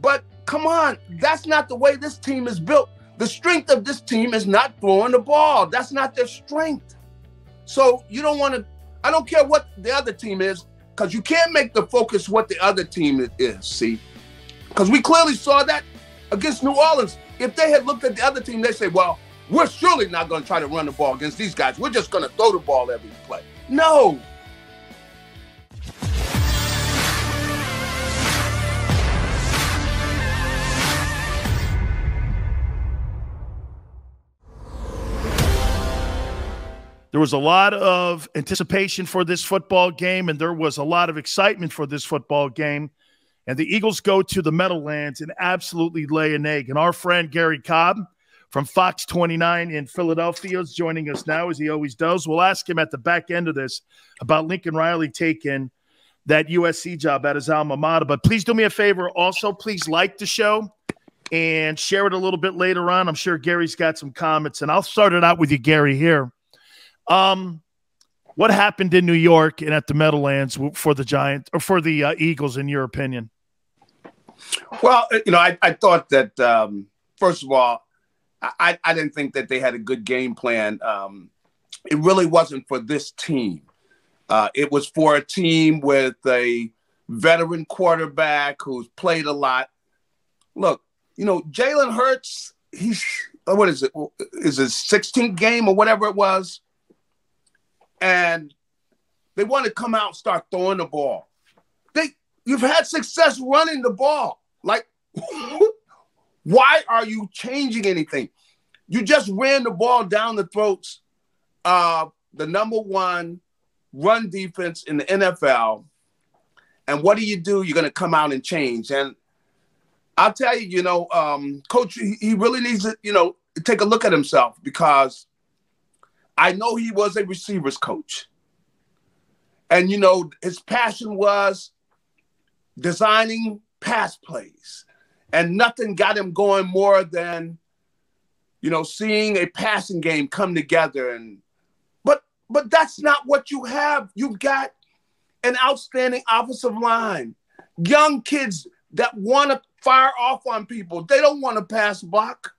But come on, that's not the way this team is built. The strength of this team is not throwing the ball. That's not their strength. So you don't want to, I don't care what the other team is, because you can't make the focus what the other team is, see? Because we clearly saw that against New Orleans. If they had looked at the other team, they say, well, we're surely not going to try to run the ball against these guys. We're just going to throw the ball every play. No. There was a lot of anticipation for this football game, and there was a lot of excitement for this football game. And the Eagles go to the Meadowlands and absolutely lay an egg. And our friend Garry Cobb from Fox 29 in Philadelphia is joining us now, as he always does. We'll ask him at the back end of this about Lincoln Riley taking that USC job at his alma mater. But please do me a favor. Also, please like the show and share it a little bit later on. I'm sure Gary's got some comments. And I'll start it out with you, Garry, here. What happened in New York and at the Meadowlands for the Giants or for the Eagles, in your opinion? Well, I thought that, first of all, I didn't think that they had a good game plan. It really wasn't for this team. It was for a team with a veteran quarterback who's played a lot. Look, Jalen Hurts, what is it? Is his 16th game or whatever it was? And they want to come out and start throwing the ball. You've had success running the ball. Like, why are you changing anything? You just ran the ball down the throats of the number one run defense in the NFL. And what do? You're going to come out and change. And I'll tell you, Coach, he really needs to, take a look at himself, because I know he was a receivers coach. And, his passion was designing pass plays. And nothing got him going more than, seeing a passing game come together. But that's not what you have. You've got an outstanding offensive line. Young kids that want to fire off on people. They don't want to pass block.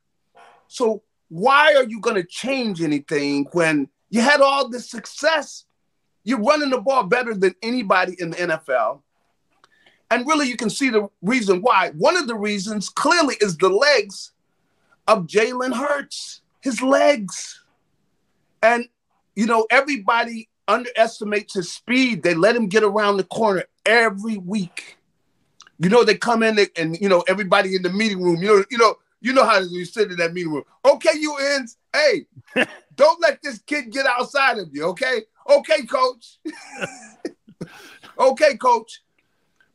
So why are you going to change anything when you had all this success? You're running the ball better than anybody in the NFL. And really, you can see the reason why. One of the reasons clearly is the legs of Jalen Hurts, his legs. And, everybody underestimates his speed. They let him get around the corner every week. They come in and everybody in the meeting room, you know how you sit in that meeting room. Okay, you ends. Hey, don't let this kid get outside of you, okay? Okay, coach. Okay, coach.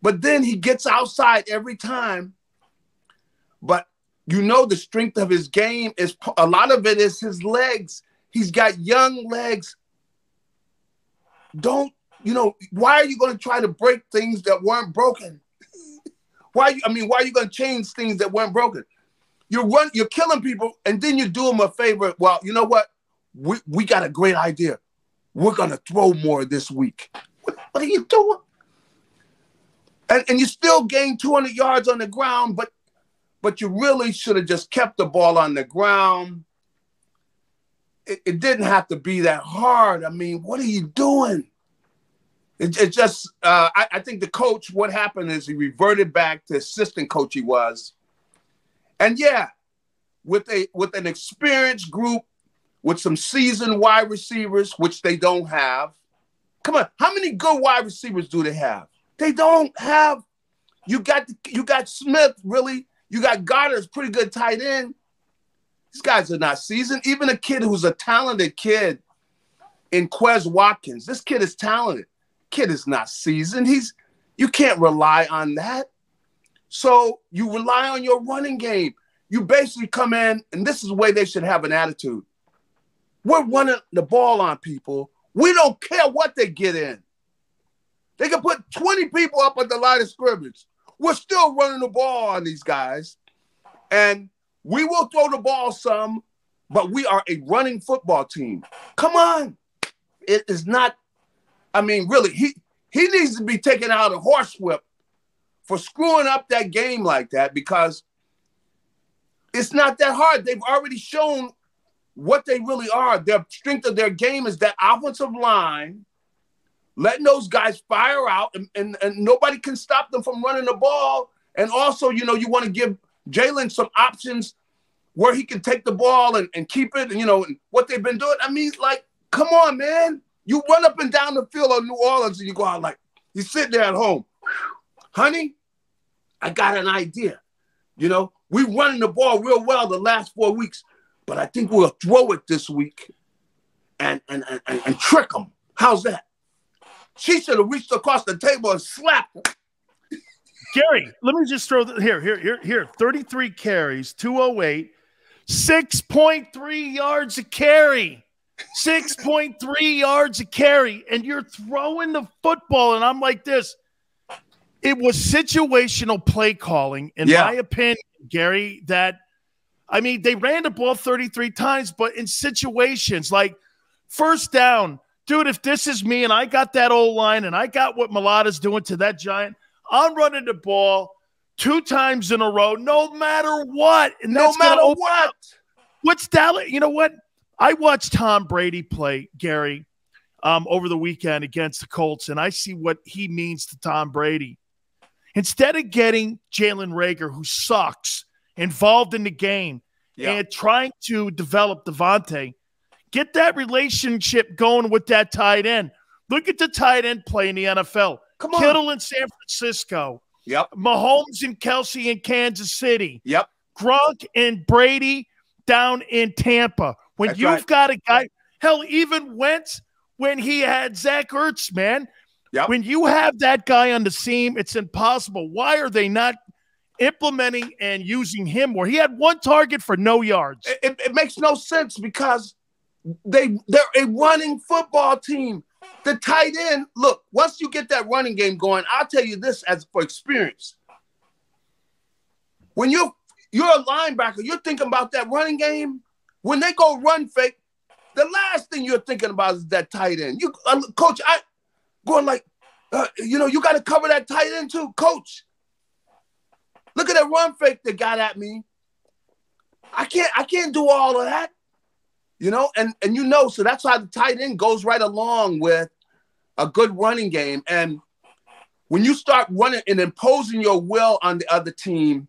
But then he gets outside every time. But the strength of his game is a lot of it is his legs. He's got young legs. Why are you going to try to break things that weren't broken? Why are you going to change things that weren't broken? You're killing people, and then you do them a favor. Well, you know what? We got a great idea. We're going to throw more this week. What are you doing? And you still gain 200 yards on the ground, but you really should have just kept the ball on the ground. It didn't have to be that hard. What are you doing? It just, I think the coach, what happened is he reverted back to assistant coach he was. And yeah, with an experienced group, with some seasoned wide receivers, which they don't have. Come on, how many good wide receivers do they have? They don't have. You got Smith, really. You got Goddard's pretty good tight end. These guys are not seasoned. Even a kid who's a talented kid in Quez Watkins, this kid is talented. Kid is not seasoned. You can't rely on that. So you rely on your running game. You basically come in, and this is the way they should have an attitude. We're running the ball on people. We don't care what they get in. They can put 20 people up at the line of scrimmage. We're still running the ball on these guys. And we will throw the ball some, but we are a running football team. Come on. It is not, really, he needs to be taken out a horsewhip for screwing up that game like that, because it's not that hard. They've already shown what they really are. Their strength of their game is that offensive line, letting those guys fire out, and nobody can stop them from running the ball. And also, you want to give Jalen some options where he can take the ball and keep it, and what they've been doing. I mean, like, come on, man. You run up and down the field of New Orleans and you go out like, you sit there at home. Honey, I got an idea. We're running the ball real well the last 4 weeks, but I think we'll throw it this week and trick them. How's that? She should have reached across the table and slapped him. Garry, let me just throw here. 33 carries, 208, 6.3 yards a carry. 6.3 yards a carry, and you're throwing the football, and I'm like this. It was situational play calling, in my opinion, Garry, that, they ran the ball 33 times, but in situations like first down, dude, if this is me and I got that O-line and I got what Mulata's doing to that giant, I'm running the ball 2 times in a row, no matter what. And no matter what. What's Dallas? You know what? I watched Tom Brady play, Garry, over the weekend against the Colts, and I see what he means to Tom Brady. Instead of getting Jalen Reagor, who sucks, involved in the game and trying to develop Devontae, get that relationship going with that tight end. Look at the tight end play in the NFL. Come on. Kittle in San Francisco. Yep. Mahomes and Kelsey in Kansas City. Yep. Gronk and Brady down in Tampa. When That's you've right. got a guy, hell, even Wentz when he had Zach Ertz, man. Yep. When you have that guy on the seam, it's impossible. Why are they not implementing and using him more? He had 1 target for no yards. It makes no sense because they're a running football team. The tight end, look, once you get that running game going, I'll tell you this as for experience. When you're a linebacker, you're thinking about that running game. When they go run fake, the last thing you're thinking about is that tight end. Coach, you got to cover that tight end too, Coach. Look at that run fake that got at me. I can't do all of that. So that's why the tight end goes right along with a good running game. And when you start running and imposing your will on the other team,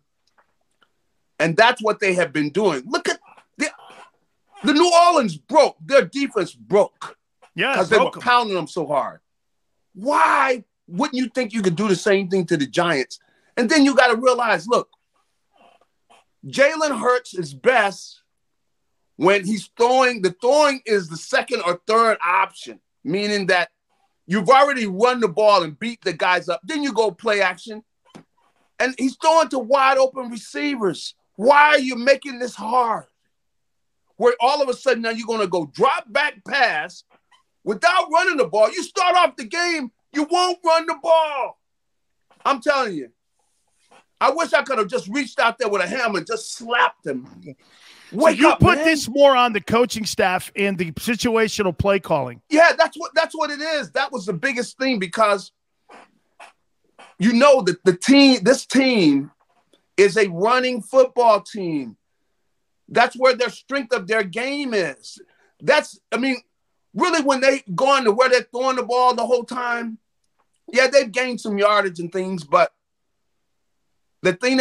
and that's what they have been doing. Look at the New Orleans broke. Their defense broke. Yeah, because they were pounding them so hard. Why wouldn't you think you could do the same thing to the Giants? And then you got to realize, look, Jalen Hurts is best when he's throwing. The throwing is the second or third option, meaning that you've already run the ball and beat the guys up. Then you go play action. And he's throwing to wide open receivers. Why are you making this hard? Where all of a sudden now you're going to go drop back pass without running the ball. You start off the game, you won't run the ball. I'm telling you. I wish I could have just reached out there with a hammer and just slapped him. Wake up, put this more on the coaching staff and the situational play calling. Yeah, that's what it is. That was the biggest thing because that this team is a running football team. That's where their strength of their game is. Really when they go into where they're throwing the ball the whole time, yeah, they've gained some yardage and things, but the thing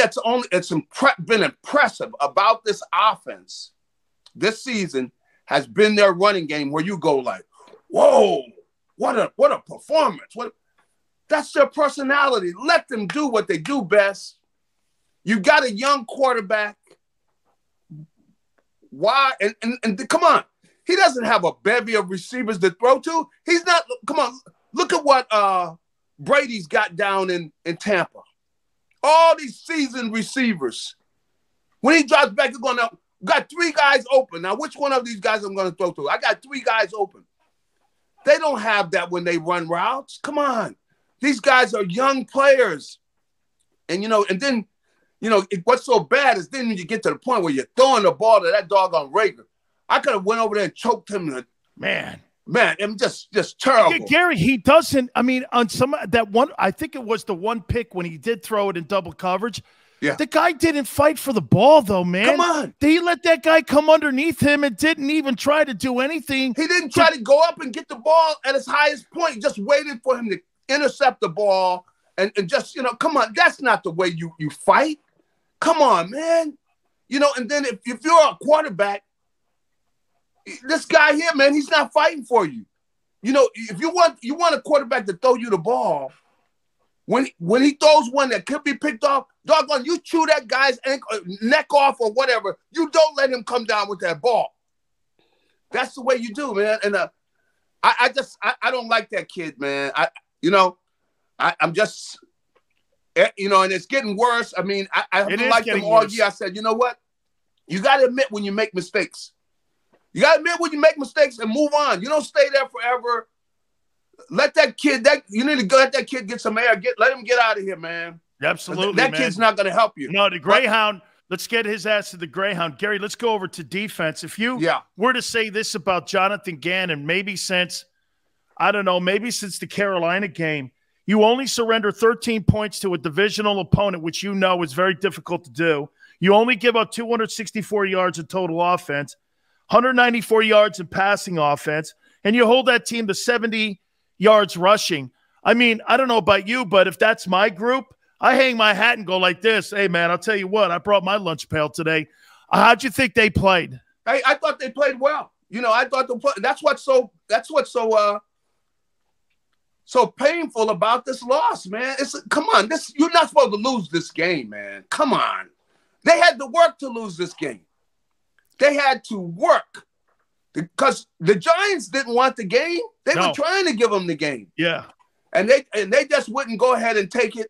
been impressive about this offense this season has been their running game where you go like, whoa, what a performance. That's their personality. Let them do what they do best. You got a young quarterback. Why? And come on. He doesn't have a bevy of receivers to throw to. He's not. Come on. Look at what Brady's got down in Tampa. All these seasoned receivers. When he drops back, he's going to got 3 guys open. Now, which one of these guys I'm going to throw to? I got 3 guys open. They don't have that when they run routes. Come on. These guys are young players. And, then what's so bad is then you get to the point where you're throwing the ball to that doggone Reagor. I could have went over there and choked him. Man. man, I'm just terrible. Gary, he doesn't. I mean, on some that one, I think it was the one pick when he did throw it in double coverage. Yeah. The guy didn't fight for the ball, though, man. Come on. He let that guy come underneath him and didn't even try to do anything. He didn't try to go up and get the ball at his highest point. He just waited for him to intercept the ball and just, come on. That's not the way you fight. Come on, man. And then if you're a quarterback, this guy here, man, he's not fighting for you. If you want a quarterback to throw you the ball, when he throws one that could be picked off, doggone, you chew that guy's neck off or whatever. You don't let him come down with that ball. That's the way you do, man. And I don't like that kid, man. I'm just, and it's getting worse. I mean, I haven't liked him all year. I said, you know what? You got to admit when you make mistakes. You got to admit when you make mistakes and move on. You don't stay there forever. Let that kid, you need to go let that kid get some air. Let him get out of here, man. Absolutely, that kid's not going to help you. No, the Greyhound, let's get his ass to the Greyhound. Gary, let's go over to defense. If you were to say this about Jonathan Gannon, maybe since the Carolina game, you only surrender 13 points to a divisional opponent, which you know is very difficult to do. You only give up 264 yards in total offense, 194 yards in passing offense, and you hold that team to 70 yards rushing. I mean, I don't know about you, but if that's my group, I hang my hat and go like this. Hey, man, I'll tell you what, I brought my lunch pail today. How'd you think they played? Hey, I thought they played well. I thought that's what's so painful about this loss, man. Come on, you're not supposed to lose this game, man. Come on. They had to work to lose this game. They had to work because the Giants didn't want the game. They were trying to give them the game. Yeah. And they just wouldn't go ahead and take it.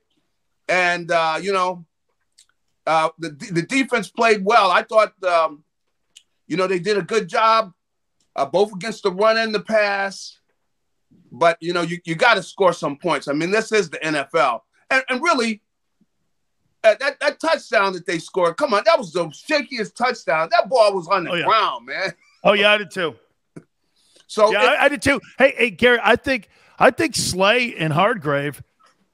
And, the defense played well. I thought, they did a good job both against the run and the pass. But, you got to score some points. I mean, this is the NFL. And really, that touchdown that they scored, come on, that was the shakiest touchdown. That ball was on the ground, man. Oh, yeah, I did too. I did too. Hey, Gary, I think Slay and Hargrave,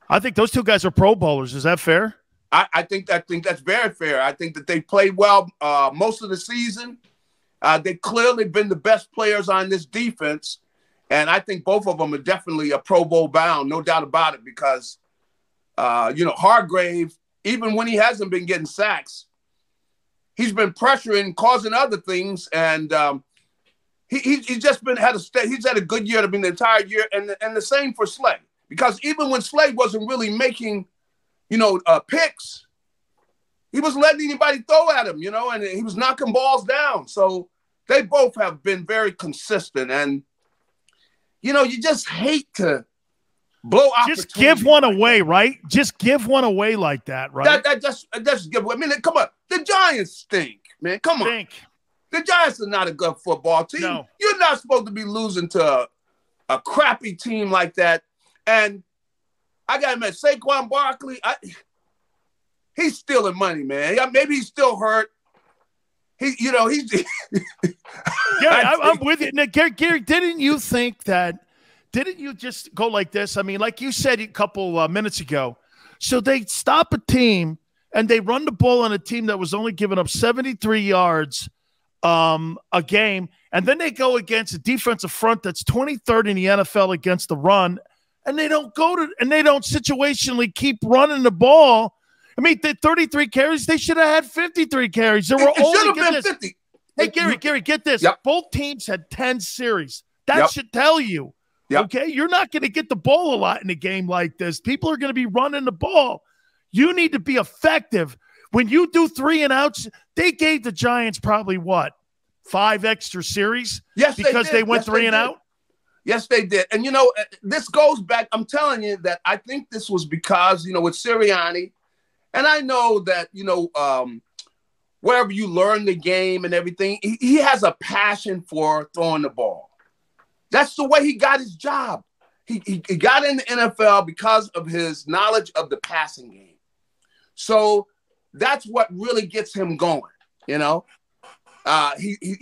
I think those two guys are Pro Bowlers. Is that fair? I think that's very fair. I think that they played well most of the season. They've clearly been the best players on this defense. And I think both of them are definitely a Pro Bowl bound, no doubt about it, because, Hargrave, even when he hasn't been getting sacks, he's been pressuring, causing other things. And he's just he's had a good year to be the entire year. And the same for Slay, because even when Slay wasn't really making, picks, he was letting anybody throw at him, and he was knocking balls down. So they both have been very consistent. And, you just hate to blow opportunities. Just give one away, right? Just give one away like that, right? That just give away. I mean, come on. The Giants stink, man. Come on. The Giants are not a good football team. No. You're not supposed to be losing to a crappy team like that. And I got to admit, Saquon Barkley, he's stealing money, man. Maybe he's still hurt. He's yeah, I'm with you. Now, Gary, didn't you just go like this? I mean, like you said a couple minutes ago. So they stop a team and they run the ball on a team that was only giving up 73 yards a game. And then they go against a defensive front that's 23rd in the NFL against the run. And they don't situationally keep running the ball. I mean, the 33 carries, they should have had 53 carries. There were only 50. Hey, Gary, get this. Yep. Both teams had 10 series. That should tell you. Yep. Okay? You're not going to get the ball a lot in a game like this. People are going to be running the ball. You need to be effective. When you do 3 and outs, they gave the Giants probably 5 extra series? Yes, because they went 3 and out? Yes, they did. And, this goes back. I'm telling you that I think this was because, with Sirianni, and I know that, wherever you learn the game and everything, he has a passion for throwing the ball. That's the way he got his job. He got in the NFL because of his knowledge of the passing game. So that's what really gets him going, He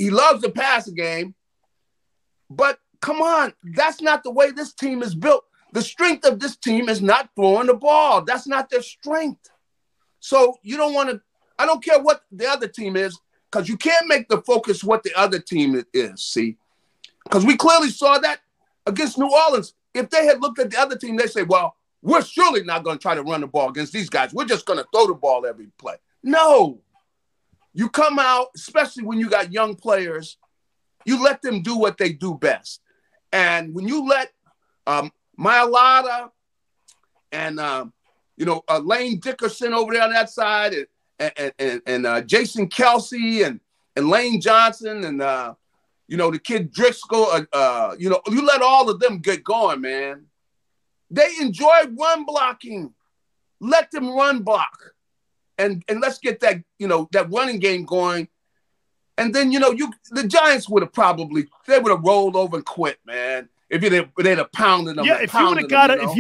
loves the passing game, but come on. That's not the way this team is built. The strength of this team is not throwing the ball. That's not their strength. So you don't want to – I don't care what the other team is, because you can't make the focus what the other team is, see? Because we clearly saw that against New Orleans. If they had looked at the other team, they'd say, well, we're surely not going to try to run the ball against these guys. We're just going to throw the ball every play. No. You come out, especially when you got young players, you let them do what they do best. And when you let Mailata and, Lane Dickerson over there on that side and Jason Kelsey and Lane Johnson and, the kid Driscoll, you let all of them get going, man. They enjoy run blocking. Let them run block. And let's get that, that running game going. And then, the Giants would have rolled over and quit, man. If they'd have pounded them. Yeah, if you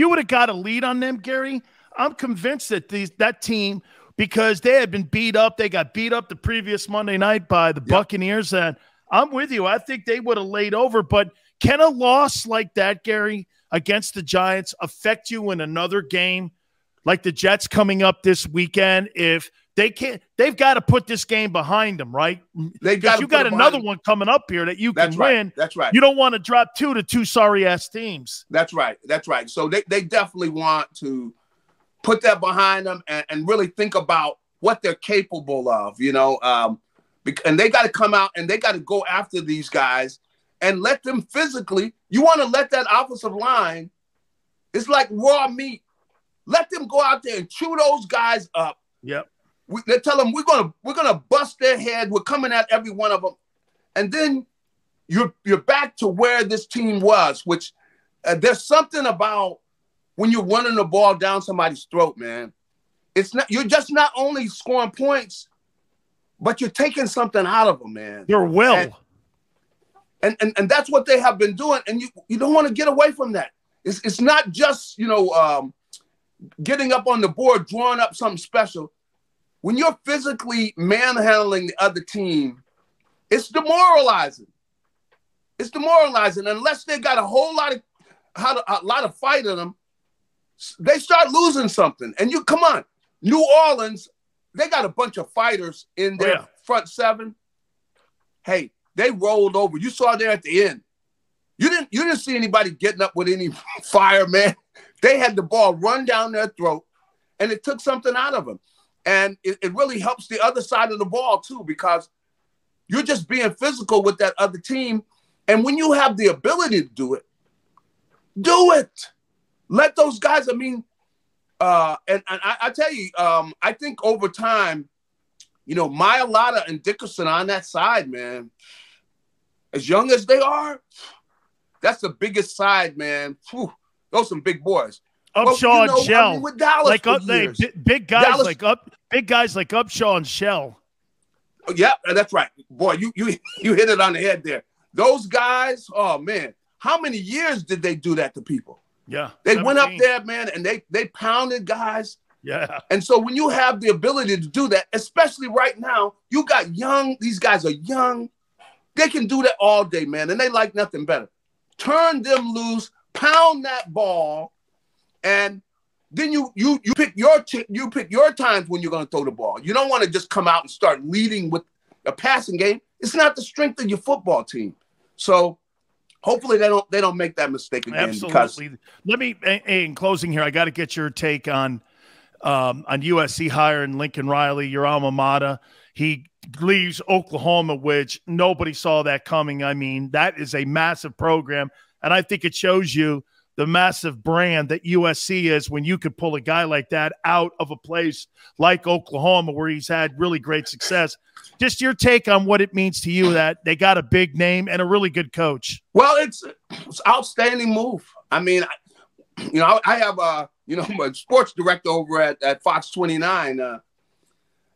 would have got a lead on them, Gary, I'm convinced that that team, because they had been beat up, they got beat up the previous Monday night by the Buccaneers, and I'm with you. I think they would have laid over. But can a loss like that, Gary, against the Giants affect you in another game like the Jets coming up this weekend? If they can't, they've got to put this game behind them, right? You got another one coming up here that you can win. That's right. You don't want to drop to two sorry-ass teams. That's right. So they definitely want to put that behind them and really think about what they're capable of, and they got to come out and they got to go after these guys and let them physically. You want to let that offensive line, it's like raw meat. Let them go out there and chew those guys up. Yep. They tell them we're gonna bust their head. We're coming at every one of them, and then you're back to where this team was. Which there's something about when you're running the ball down somebody's throat, man. It's not, you're just not only scoring points, but you're taking something out of them, man. Your will. And that's what they have been doing, and you don't want to get away from that. It's not just getting up on the board, drawing up something special. When you're physically manhandling the other team, it's demoralizing. It's demoralizing. Unless they got a whole lot of fight in them, they start losing something. And come on, New Orleans, they got a bunch of fighters in their front seven. Hey, they rolled over. You saw there at the end. You didn't see anybody getting up with any fire, man. They had the ball run down their throat, and it took something out of them. And it really helps the other side of the ball, too, because you're just being physical with that other team. And when you have the ability to do it. Let those guys, and I tell you, I think over time, Mailata and Dickerson on that side, man, as young as they are, that's the biggest side, man. Whew, those are some big boys. Upshaw and Shell, with Dallas big guys Dallas, big guys like Upshaw and Shell. Yeah, that's right, boy. You hit it on the head there. Those guys, oh man, how many years did they do that to people? Yeah, they 17. Went up there, man, and they pounded guys. Yeah, and so when you have the ability to do that, especially right now, you got young. These guys are young. They can do that all day, man, and they like nothing better. Turn them loose, pound that ball. And then you pick your times when you're going to throw the ball. You don't want to just come out and start leading with a passing game. It's not the strength of your football team. So hopefully they don't make that mistake again. Absolutely. Let me, in closing here, I got to get your take on USC hiring Lincoln Riley, your alma mater. He leaves Oklahoma, which nobody saw that coming. I mean, that is a massive program, and I think it shows you the massive brand that USC is when you could pull a guy like that out of a place like Oklahoma where he's had really great success. Just your take on what it means to you that they got a big name and a really good coach. Well, it's an outstanding move. I mean, I have a sports director over at Fox 29,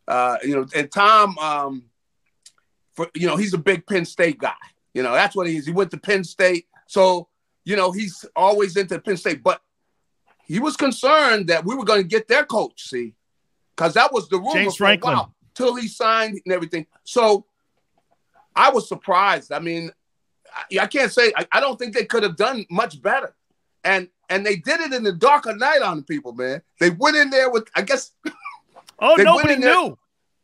and Tom, he's a big Penn State guy. That's what he is. He went to Penn State. So, he's always into Penn State, but he was concerned that we were going to get their coach, see, because that was the rumor James for Franklin. a while, till he signed and everything. So I was surprised. I mean, I can't say I don't think they could have done much better. And they did it in the dark of night on people, man. They went in there with, I guess. Oh, nobody knew.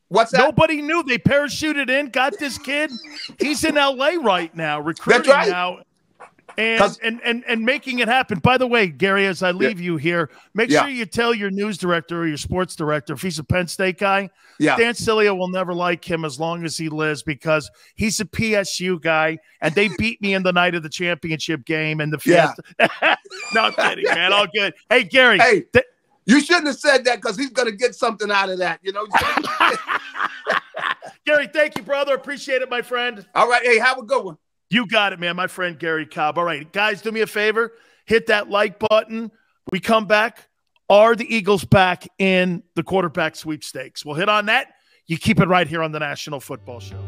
What's that? Nobody knew. They parachuted in, got this kid. He's in L.A. right now, recruiting now. And making it happen. By the way, Gary, as I leave you here, make sure you tell your news director or your sports director, if he's a Penn State guy, Dan Sileo will never like him as long as he lives because he's a PSU guy, and they beat me in the night of the championship game and the fiesta. No, I'm kidding, man. All good. Hey, Gary. Hey, you shouldn't have said that because he's going to get something out of that, you know. Gary, thank you, brother. Appreciate it, my friend. All right. Hey, have a good one. You got it, man. My friend Garry Cobb. All right, guys, do me a favor. Hit that like button. We come back. Are the Eagles back in the quarterback sweepstakes? We'll hit on that. You keep it right here on the National Football Show.